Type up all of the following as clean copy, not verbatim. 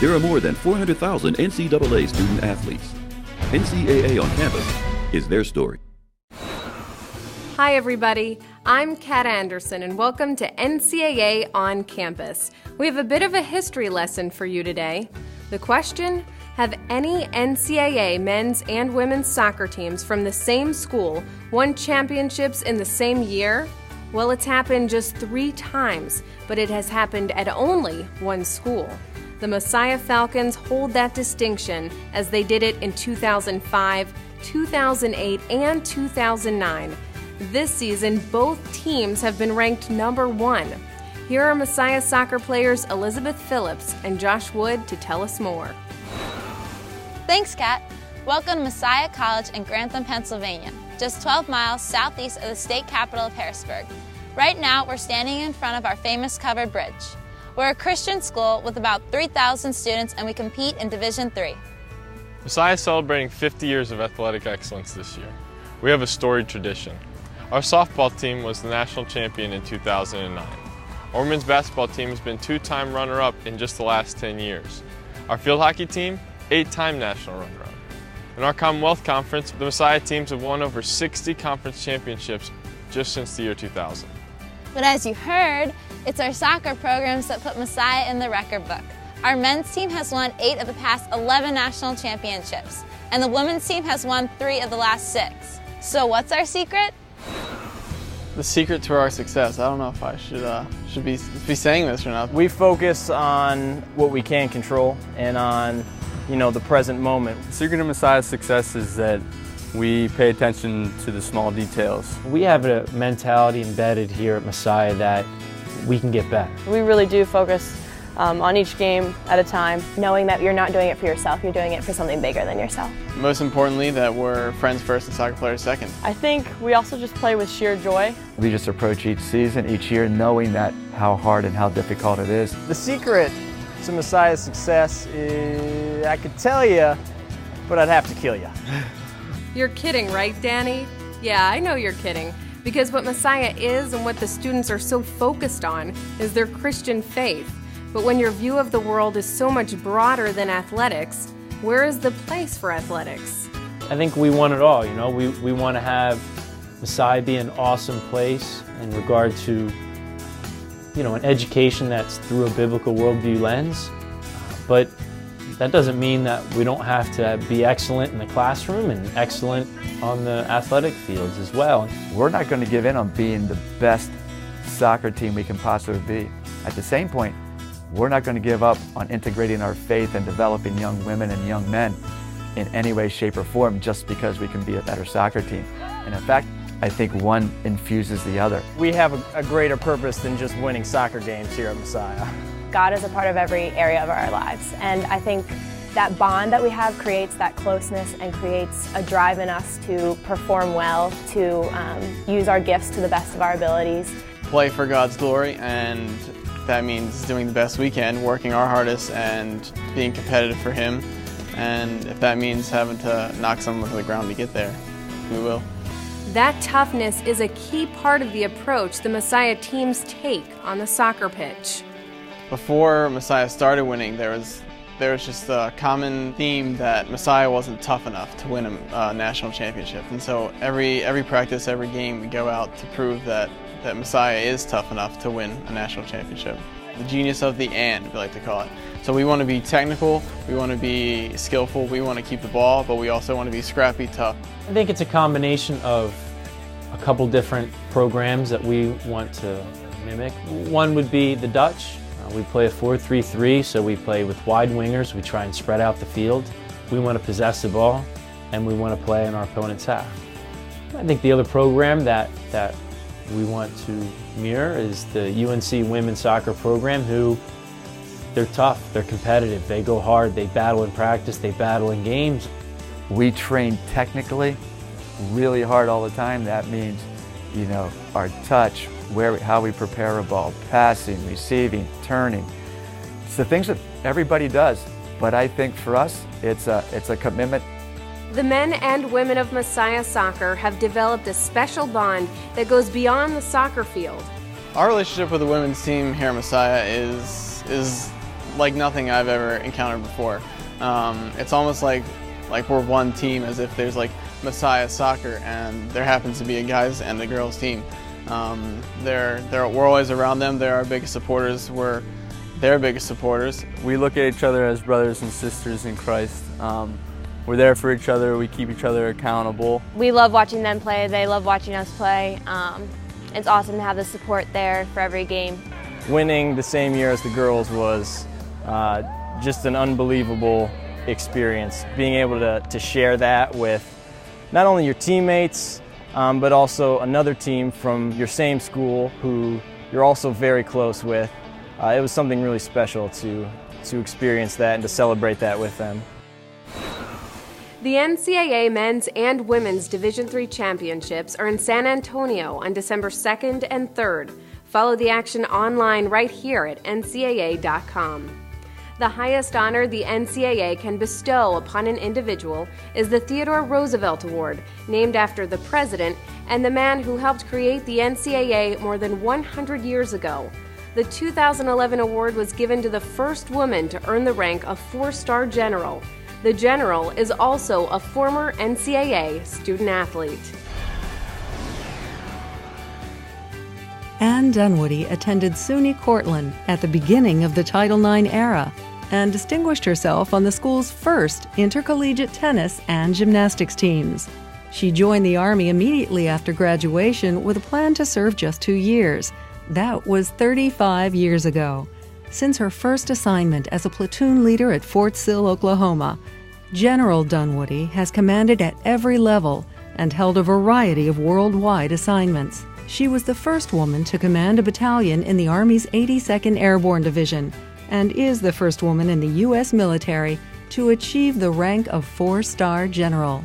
There are more than 400,000 NCAA student athletes. NCAA On Campus is their story. Hi everybody, I'm Kat Anderson and welcome to NCAA On Campus. We have a bit of a history lesson for you today. The question, have any NCAA men's and women's soccer teams from the same school won championships in the same year? Well, it's happened just 3 times, but it has happened at only one school. The Messiah Falcons hold that distinction as they did it in 2005, 2008, and 2009. This season, both teams have been ranked number 1. Here are Messiah soccer players Elizabeth Phillips and Josh Wood to tell us more. Thanks, Kat. Welcome to Messiah College in Grantham, Pennsylvania, just 12 miles southeast of the state capital of Harrisburg. Right now, we're standing in front of our famous covered bridge. We're a Christian school with about 3,000 students, and we compete in Division III. Messiah is celebrating 50 years of athletic excellence this year. We have a storied tradition. Our softball team was the national champion in 2009. Our women's basketball team has been 2-time runner-up in just the last 10 years. Our field hockey team, 8-time national runner-up. In our Commonwealth Conference, the Messiah teams have won over 60 conference championships just since the year 2000. But as you heard, it's our soccer programs that put Messiah in the record book. Our men's team has won 8 of the past 11 national championships, and the women's team has won 3 of the last 6. So what's our secret? The secret to our success. I don't know if I should be saying this or not. We focus on what we can control and on, the present moment. The secret of Messiah's success is that we pay attention to the small details. We have a mentality embedded here at Messiah that we can get better. We really do focus on each game at a time, knowing that you're not doing it for yourself, you're doing it for something bigger than yourself. Most importantly, that we're friends first and soccer players second. I think we also just play with sheer joy. We just approach each season, each year, knowing that how hard and how difficult it is. The secret to Messiah's success is, I could tell you, but I'd have to kill you. You're kidding, right, Danny? Yeah, I know you're kidding. Because what Messiah is and what the students are so focused on is their Christian faith. But when your view of the world is so much broader than athletics, where is the place for athletics? I think we want it all, We want to have Messiah be an awesome place in regard to, an education that's through a biblical worldview lens. But that doesn't mean that we don't have to be excellent in the classroom and excellent on the athletic fields as well. We're not going to give in on being the best soccer team we can possibly be. At the same point, we're not going to give up on integrating our faith and developing young women and young men in any way, shape, or form just because we can be a better soccer team. And in fact, I think one infuses the other. We have a greater purpose than just winning soccer games here at Messiah. God is a part of every area of our lives, and I think that bond that we have creates that closeness and creates a drive in us to perform well, to use our gifts to the best of our abilities. Play for God's glory, and that means doing the best we can, working our hardest, and being competitive for Him. And if that means having to knock someone to the ground to get there, we will. That toughness is a key part of the approach the Messiah teams take on the soccer pitch. Before Messiah started winning, there was just a common theme that Messiah wasn't tough enough to win a national championship. And so every practice, every game, we go out to prove that Messiah is tough enough to win a national championship. The genius of the "and," we like to call it. So we want to be technical, we want to be skillful, we want to keep the ball, but we also want to be scrappy, tough. I think it's a combination of a couple different programs that we want to mimic. One would be the Dutch. We play a 4-3-3, so we play with wide wingers. We try and spread out the field. We want to possess the ball, and we want to play in our opponent's half. I think the other program that we want to mirror is the UNC women's soccer program, who they're tough, they're competitive, they go hard, they battle in practice, they battle in games. We train technically really hard all the time. That means, our touch, how we prepare a ball, passing, receiving, turning. It's the things that everybody does, but I think for us, it's a commitment. The men and women of Messiah Soccer have developed a special bond that goes beyond the soccer field. Our relationship with the women's team here at Messiah is like nothing I've ever encountered before. It's almost like we're one team, as if there's like Messiah Soccer and there happens to be a guys and a girls team. We're always around them. They're our biggest supporters. We're their biggest supporters. We look at each other as brothers and sisters in Christ. We're there for each other. We keep each other accountable. We love watching them play. They love watching us play. It's awesome to have the support there for every game. Winning the same year as the girls was just an unbelievable experience. Being able to share that with not only your teammates, but also another team from your same school who you're also very close with. It was something really special to experience that and to celebrate that with them. The NCAA Men's and Women's Division III Championships are in San Antonio on December 2nd and 3rd. Follow the action online right here at ncaa.com. The highest honor the NCAA can bestow upon an individual is the Theodore Roosevelt Award, named after the president and the man who helped create the NCAA more than 100 years ago. The 2011 award was given to the first woman to earn the rank of 4-star general. The general is also a former NCAA student athlete. Ann Dunwoody attended SUNY Cortland at the beginning of the Title IX era and distinguished herself on the school's first intercollegiate tennis and gymnastics teams. She joined the Army immediately after graduation with a plan to serve just 2 years. That was 35 years ago. Since her first assignment as a platoon leader at Fort Sill, Oklahoma, General Dunwoody has commanded at every level and held a variety of worldwide assignments. She was the first woman to command a battalion in the Army's 82nd Airborne Division and is the first woman in the U.S. military to achieve the rank of 4-star general.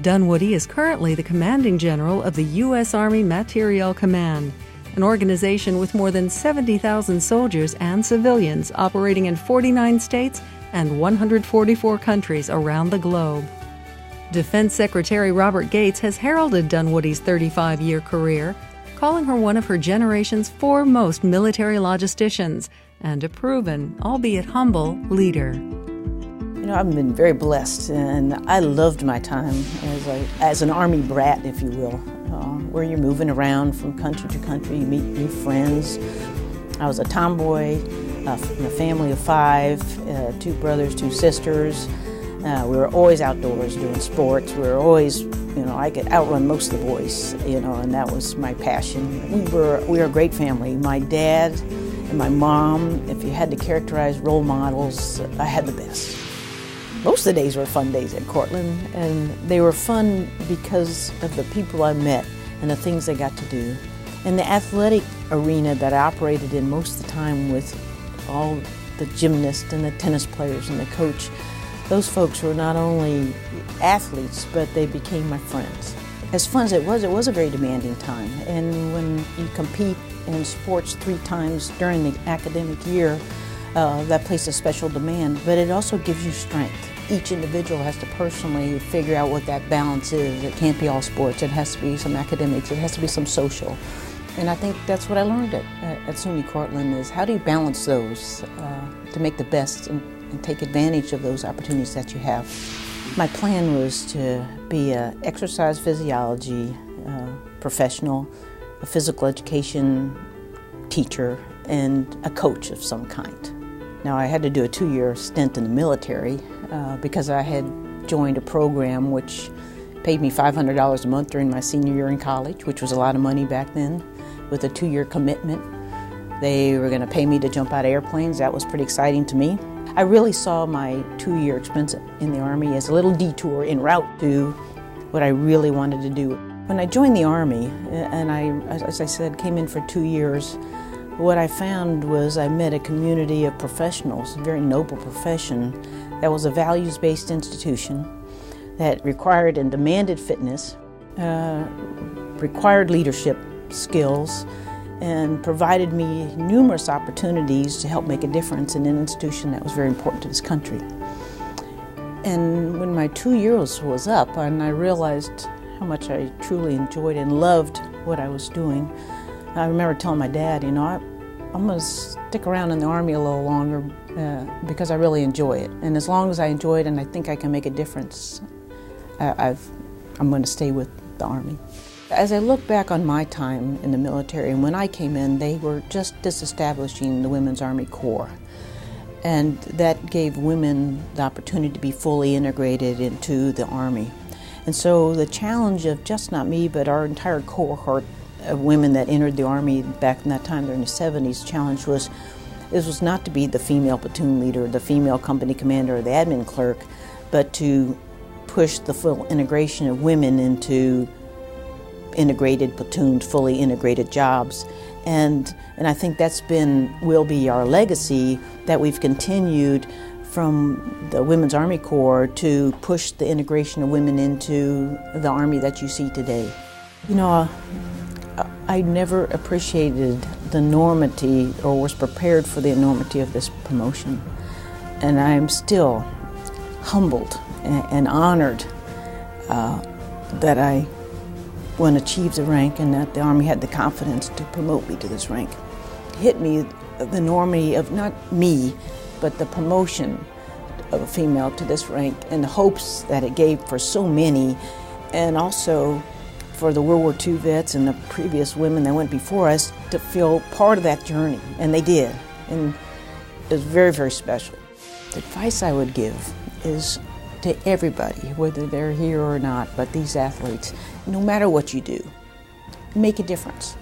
Dunwoody is currently the commanding general of the U.S. Army Materiel Command, an organization with more than 70,000 soldiers and civilians operating in 49 states and 144 countries around the globe. Defense Secretary Robert Gates has heralded Dunwoody's 35-year career, calling her one of her generation's foremost military logisticians and a proven, albeit humble, leader. You know, I've been very blessed, and I loved my time as an Army brat, if you will, where you're moving around from country to country, you meet new friends. I was a tomboy in a family of 5, 2 brothers, 2 sisters. We were always outdoors doing sports. We were always, I could outrun most of the boys, and that was my passion. We were a great family. My dad and my mom, if you had to characterize role models, I had the best. Most of the days were fun days at Cortland, and they were fun because of the people I met and the things I got to do. And the athletic arena that I operated in most of the time with all the gymnasts and the tennis players and the coach, those folks were not only athletes, but they became my friends. As fun as it was a very demanding time. And when you compete in sports 3 times during the academic year, that places a special demand, but it also gives you strength. Each individual has to personally figure out what that balance is. It can't be all sports, it has to be some academics, it has to be some social. And I think that's what I learned at SUNY Cortland is how do you balance those to make the best and take advantage of those opportunities that you have. My plan was to be an exercise physiology professional, a physical education teacher, and a coach of some kind. Now I had to do a 2-year stint in the military because I had joined a program which paid me $500 a month during my senior year in college, which was a lot of money back then, with a 2-year commitment. They were going to pay me to jump out of airplanes. That was pretty exciting to me. I really saw my 2-year experience in the Army as a little detour en route to what I really wanted to do. When I joined the Army, and I, as I said, came in for 2 years, what I found was I met a community of professionals, a very noble profession, that was a values-based institution that required and demanded fitness, required leadership skills, and provided me numerous opportunities to help make a difference in an institution that was very important to this country. And when my 2 years was up and I realized how much I truly enjoyed and loved what I was doing, I remember telling my dad, I'm going to stick around in the Army a little longer because I really enjoy it. And as long as I enjoy it and I think I can make a difference, I'm going to stay with the Army. As I look back on my time in the military, and when I came in, they were just disestablishing the Women's Army Corps. And that gave women the opportunity to be fully integrated into the Army. And so the challenge of just not me, but our entire cohort of women that entered the Army back in that time, during the 70s, challenge was not to be the female platoon leader, the female company commander, or the admin clerk, but to push the full integration of women into integrated platoons, fully integrated jobs. And I think will be our legacy, that we've continued from the Women's Army Corps to push the integration of women into the Army that you see today. You know, I never appreciated the enormity or was prepared for the enormity of this promotion. And I'm still humbled and honored that I achieved the rank and that the Army had the confidence to promote me to this rank. It hit me the enormity of not me, but the promotion of a female to this rank and the hopes that it gave for so many, and also for the World War II vets and the previous women that went before us to feel part of that journey, and they did, and it was very, very special. The advice I would give is to everybody, whether they're here or not, but these athletes, no matter what you do, make a difference.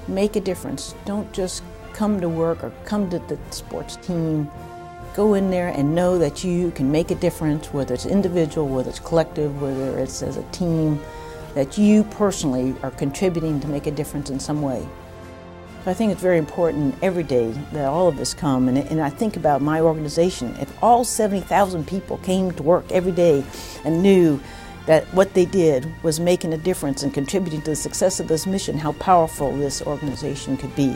Make a difference. Don't just come to work or come to the sports team. Go in there and know that you can make a difference, whether it's individual, whether it's collective, whether it's as a team, that you personally are contributing to make a difference in some way. So I think it's very important every day that all of us come, and I think about my organization. If all 70,000 people came to work every day and knew that what they did was making a difference and contributing to the success of this mission, how powerful this organization could be.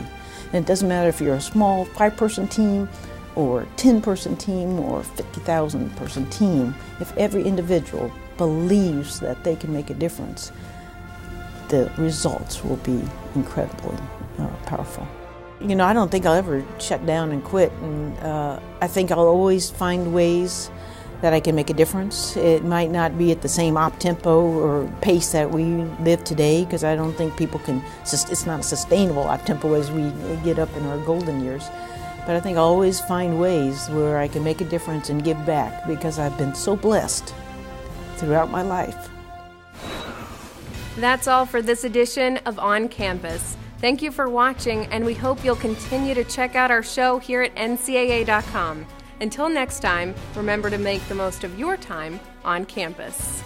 And it doesn't matter if you're a small 5-person team or 10-person team or 50,000-person team, if every individual believes that they can make a difference, the results will be incredibly powerful. You know, I don't think I'll ever shut down and quit, and I think I'll always find ways that I can make a difference. It might not be at the same op-tempo or pace that we live today, because I don't think people can, it's not a sustainable op-tempo as we get up in our golden years. But I think I'll always find ways where I can make a difference and give back, because I've been so blessed throughout my life. That's all for this edition of On Campus. Thank you for watching, and we hope you'll continue to check out our show here at ncaa.com. Until next time, remember to make the most of your time on campus.